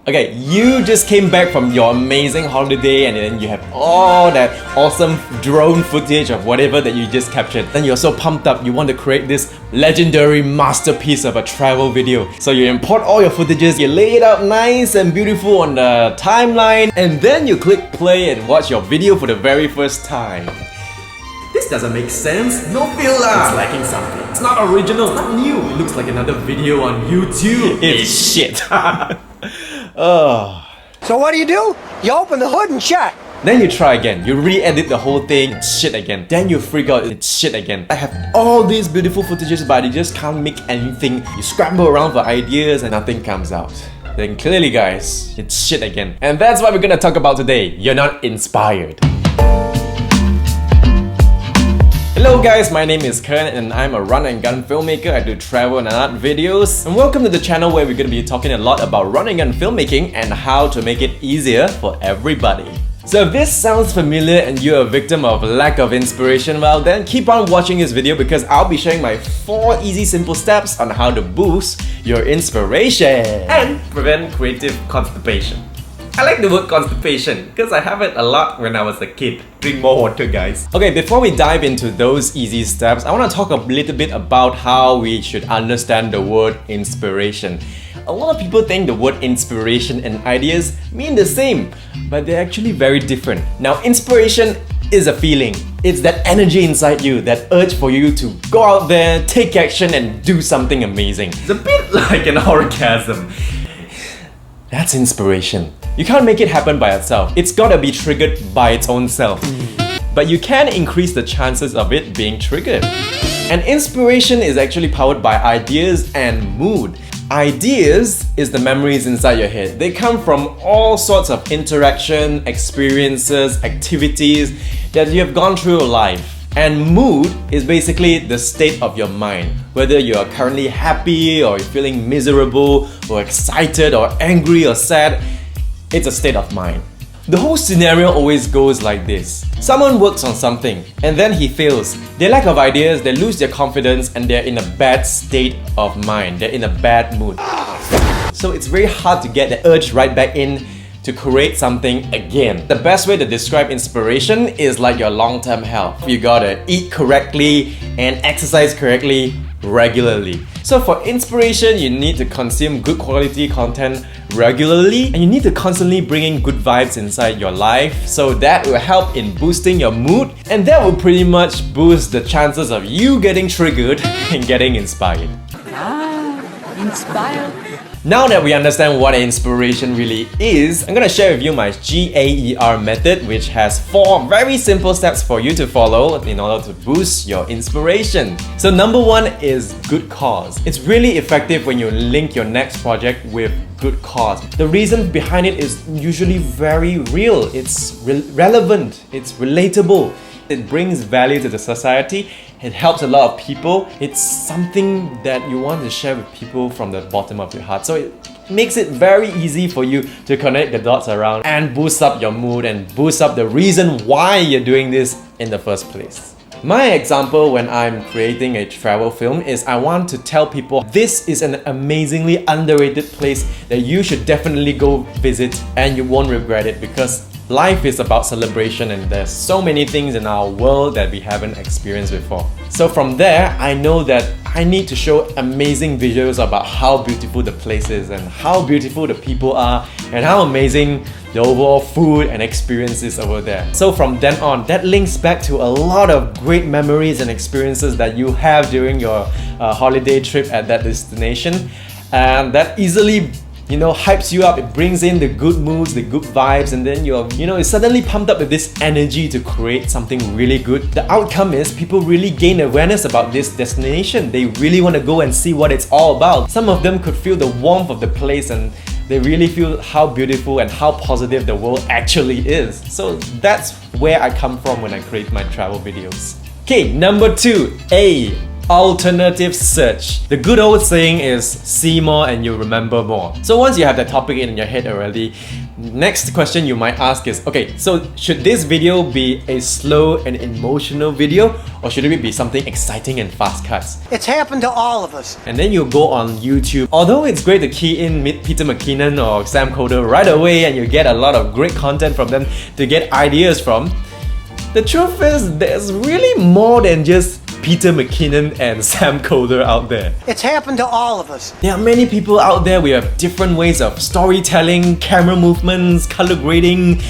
Okay, you just came back from your amazing holiday and then you have all that awesome drone footage of whatever that you just captured. Then you're so pumped up, you want to create this legendary masterpiece of a travel video. So you import all your footages, you lay it out nice and beautiful on the timeline, and then you click play and watch your video for the very first time. This doesn't make sense. No filler. It's lacking something. It's not original. It's not new. It looks like another video on YouTube. It's shit. Oh. So what do? You open the hood and check. Then you try again. You re-edit the whole thing. It's shit again. Then you freak out. It's shit again. I have all these beautiful footages, but I just can't make anything. You scramble around for ideas and nothing comes out. Then clearly, guys, it's shit again. And that's what we're gonna talk about today. You're not inspired. Hello guys, my name is Kern and I'm a run and gun filmmaker. I do travel and art videos. And welcome to the channel where we're going to be talking a lot about run and gun filmmaking and how to make it easier for everybody. So if this sounds familiar and you're a victim of lack of inspiration, well then keep on watching this video because I'll be sharing my 4 easy simple steps on how to boost your inspiration and prevent creative constipation. I like the word constipation because I have it a lot when I was a kid. Drink more water, guys. Okay, before we dive into those easy steps, I want to talk a little bit about how we should understand the word inspiration. A lot of people think the word inspiration and ideas mean the same, but they're actually very different. Now, inspiration is a feeling. It's that energy inside you, that urge for you to go out there, take action and do something amazing. It's a bit like an orgasm. That's inspiration. You can't make it happen by itself. It's gotta be triggered by its own self. But you can increase the chances of it being triggered. And inspiration is actually powered by ideas and mood. Ideas is the memories inside your head. They come from all sorts of interaction, experiences, activities that you have gone through your life. And mood is basically the state of your mind. Whether you are currently happy or you're feeling miserable or excited or angry or sad, it's a state of mind. The whole scenario always goes like this. Someone works on something and then he fails. They lack of ideas, they lose their confidence and they're in a bad state of mind. They're in a bad mood. So it's very hard to get the urge right back in to create something again. The best way to describe inspiration is like your long-term health. You gotta eat correctly and exercise correctly regularly. So for inspiration, you need to consume good quality content regularly and you need to constantly bring in good vibes inside your life. So that will help in boosting your mood and that will pretty much boost the chances of you getting triggered and getting inspired. Inspired. Now that we understand what inspiration really is, I'm gonna share with you my GAER method, which has 4 very simple steps for you to follow in order to boost your inspiration. So number 1 is good cause. It's really effective when you link your next project with good cause. The reason behind it is usually very real. It's relevant, it's relatable. It brings value to the society. It helps a lot of people. It's something that you want to share with people from the bottom of your heart. So it makes it very easy for you to connect the dots around and boost up your mood and boost up the reason why you're doing this in the first place. My example when I'm creating a travel film is I want to tell people this is an amazingly underrated place that you should definitely go visit and you won't regret it because life is about celebration and there's so many things in our world that we haven't experienced before. So from there, I know that I need to show amazing visuals about how beautiful the place is and how beautiful the people are and how amazing the overall food and experience is over there. So from then on, that links back to a lot of great memories and experiences that you have during your holiday trip at that destination, and that easily hypes you up. It brings in the good moods, the good vibes, and then you're suddenly pumped up with this energy to create something really good. The outcome is people really gain awareness about this destination. They really want to go and see what it's all about. Some of them could feel the warmth of the place and they really feel how beautiful and how positive the world actually is. So that's where I come from when I create my travel videos. Okay, number 2, alternative search. The good old saying is see more and you remember more. So once you have that topic in your head already, next question you might ask is, okay, so should this video be a slow and emotional video, or should it be something exciting and fast cuts? It's happened to all of us. And then you go on YouTube. Although it's great to key in Peter McKinnon or Sam Coder right away and you get a lot of great content from them to get ideas from, the truth is there's really more than just Peter McKinnon and Sam Coder out there. It's happened to all of us. There are many people out there with different ways of storytelling, camera movements, color grading,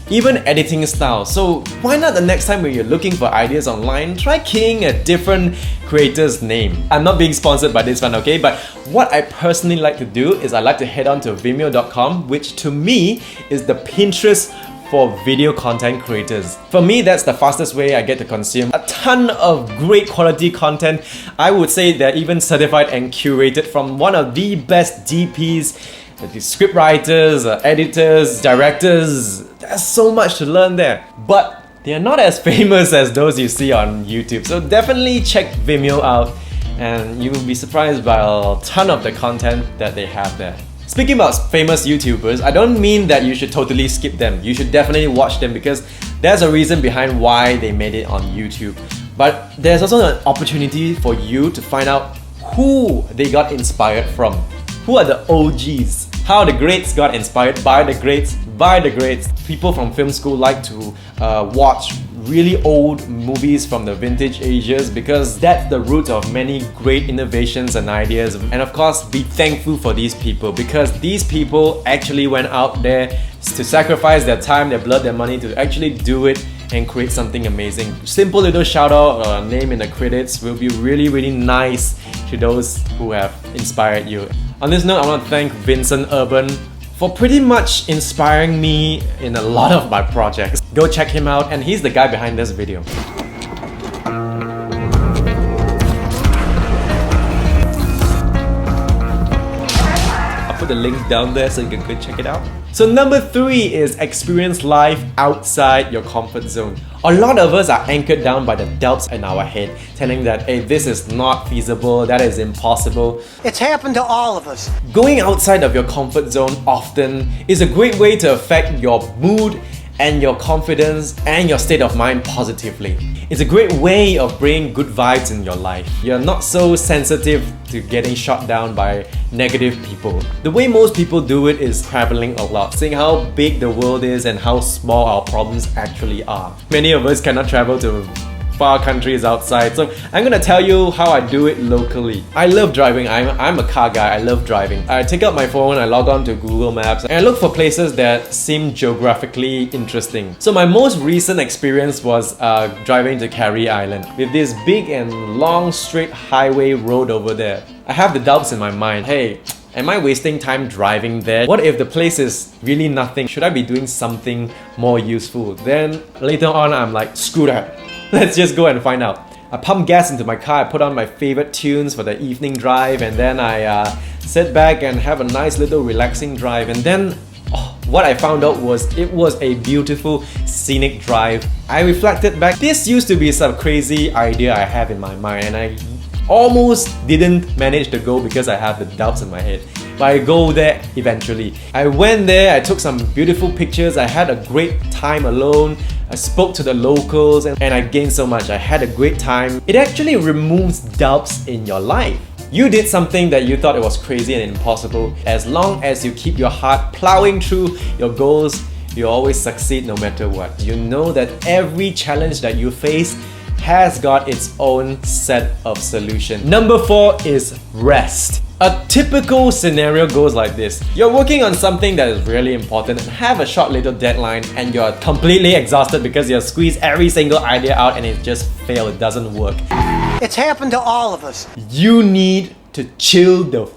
even editing style. So why not the next time when you're looking for ideas online, try keying a different creator's name. I'm not being sponsored by this one, okay? But what I personally like to do is I like to head on to Vimeo.com, which to me is the Pinterest for video content creators. For me, that's the fastest way I get to consume a ton of great quality content. I would say they're even certified and curated from one of the best DPs, the script writers, editors, directors. There's so much to learn there. But they're not as famous as those you see on YouTube. So definitely check Vimeo out and you will be surprised by a ton of the content that they have there. Speaking about famous YouTubers, I don't mean that you should totally skip them. You should definitely watch them because there's a reason behind why they made it on YouTube. But there's also an opportunity for you to find out who they got inspired from. Who are the OGs? How the greats got inspired by the greats, by the greats. People from film school like to watch really old movies from the vintage ages because that's the root of many great innovations and ideas. And of course, be thankful for these people because these people actually went out there to sacrifice their time, their blood, their money to actually do it and create something amazing. Simple little shout out or name in the credits will be really, really nice to those who have inspired you. On this note, I want to thank Vincent for pretty much inspiring me in a lot of my projects. Go check him out, and he's the guy behind this video. I'll put the link down there so you can go check it out. So number 3 is experience life outside your comfort zone. A lot of us are anchored down by the doubts in our head, telling that, hey, this is not feasible, that is impossible. It's happened to all of us. Going outside of your comfort zone often is a great way to affect your mood and your confidence and your state of mind positively. It's a great way of bringing good vibes in your life. You're not so sensitive to getting shot down by negative people. The way most people do it is traveling a lot, seeing how big the world is and how small our problems actually are. Many of us cannot travel to far countries outside, so I'm gonna tell you how I do it locally. I love driving. I'm a car guy. I love driving. I take out my phone, I log on to Google Maps, and I look for places that seem geographically interesting. So my most recent experience was driving to Carey Island with this big and long straight highway road over there. I have the doubts in my mind. Hey, am I wasting time driving there? What if the place is really nothing? Should I be doing something more useful? Then later on, I'm like, screw that. Let's just go and find out. I pump gas into my car, I put on my favorite tunes for the evening drive, and then I sit back and have a nice little relaxing drive. And then what I found out was it was a beautiful scenic drive. I reflected back, this used to be some crazy idea I have in my mind, and I almost didn't manage to go because I have the doubts in my head. But I go there eventually. I went there, I took some beautiful pictures, I had a great time alone, I spoke to the locals, and I gained so much. I had a great time. It actually removes doubts in your life. You did something that you thought it was crazy and impossible. As long as you keep your heart plowing through your goals, you always succeed no matter what. You know that every challenge that you face has got its own set of solutions. Number 4 is rest. A typical scenario goes like this. You're working on something that is really important and have a short little deadline, and you're completely exhausted because you've squeezed every single idea out and it just failed, it doesn't work. It's happened to all of us. You need to chill the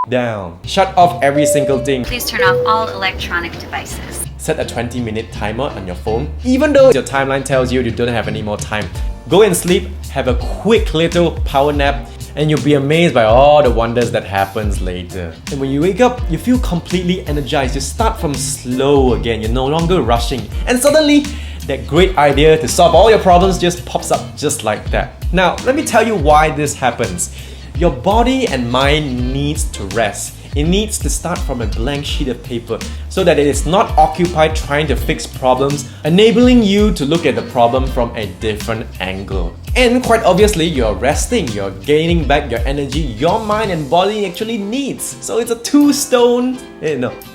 down. Shut off every single thing. Please turn off all electronic devices. Set a 20-minute timer on your phone. Even though your timeline tells you don't have any more time, go and sleep, have a quick little power nap, and you'll be amazed by all the wonders that happens later. And when you wake up, you feel completely energized. You start from slow again. You're no longer rushing. And suddenly, that great idea to solve all your problems just pops up just like that. Now, let me tell you why this happens. Your body and mind needs to rest. It needs to start from a blank sheet of paper so that it is not occupied trying to fix problems, enabling you to look at the problem from a different angle. And quite obviously, you're resting, you're gaining back your energy your mind and body actually needs. So it's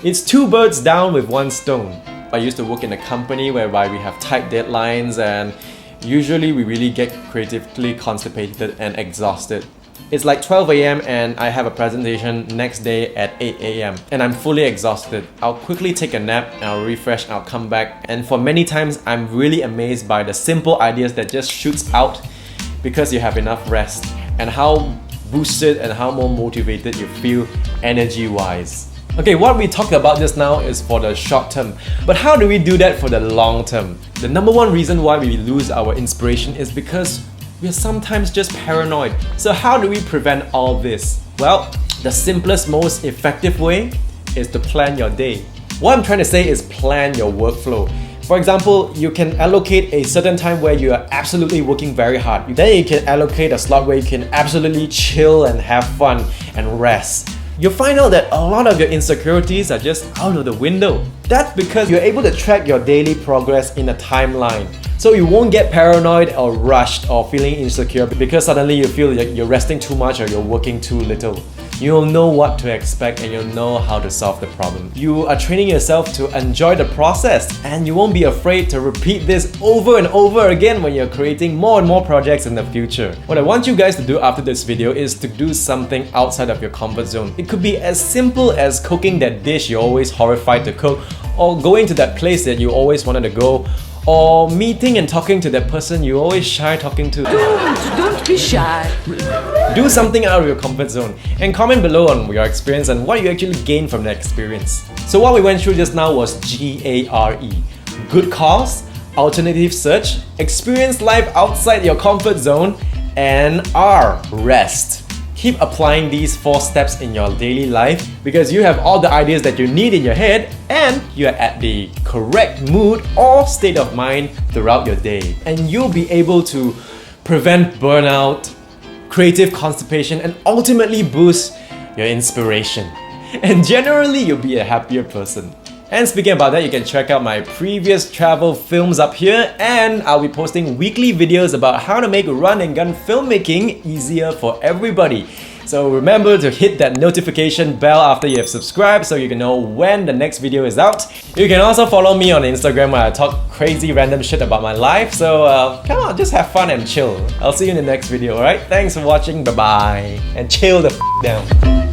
it's two birds down with one stone. I used to work in a company whereby we have tight deadlines and usually we really get creatively constipated and exhausted. It's like 12 AM and I have a presentation next day at 8 AM and I'm fully exhausted. I'll quickly take a nap and I'll refresh and I'll come back, and for many times I'm really amazed by the simple ideas that just shoots out because you have enough rest, and how boosted and how more motivated you feel energy wise. Okay, what we talked about just now is for the short term, but how do we do that for the long term? The number one reason why we lose our inspiration is because we're sometimes just paranoid. So how do we prevent all this? Well, the simplest, most effective way is to plan your day. What I'm trying to say is plan your workflow. For example, you can allocate a certain time where you are absolutely working very hard. Then you can allocate a slot where you can absolutely chill and have fun and rest. You'll find out that a lot of your insecurities are just out of the window. That's because you're able to track your daily progress in a timeline. So you won't get paranoid or rushed or feeling insecure because suddenly you feel like you're resting too much or you're working too little. You'll know what to expect and you'll know how to solve the problem. You are training yourself to enjoy the process, and you won't be afraid to repeat this over and over again when you're creating more and more projects in the future. What I want you guys to do after this video is to do something outside of your comfort zone. It could be as simple as cooking that dish you're always horrified to cook, or going to that place that you always wanted to go, or meeting and talking to that person you always shy talking to. Don't be shy. Do something out of your comfort zone and comment below on your experience and what you actually gained from that experience. So what we went through just now was GARE. Good cause, alternative search, experience life outside your comfort zone, and R, rest. Keep applying these 4 steps in your daily life because you have all the ideas that you need in your head and you're at the correct mood or state of mind throughout your day. And you'll be able to prevent burnout, creative constipation, and ultimately boost your inspiration. And generally, you'll be a happier person. And speaking about that, you can check out my previous travel films up here, and I'll be posting weekly videos about how to make run and gun filmmaking easier for everybody. So remember to hit that notification bell after you have subscribed so you can know when the next video is out. You can also follow me on Instagram where I talk crazy random shit about my life. So come on, just have fun and chill. I'll see you in the next video, alright? Thanks for watching, bye bye. And chill the f down.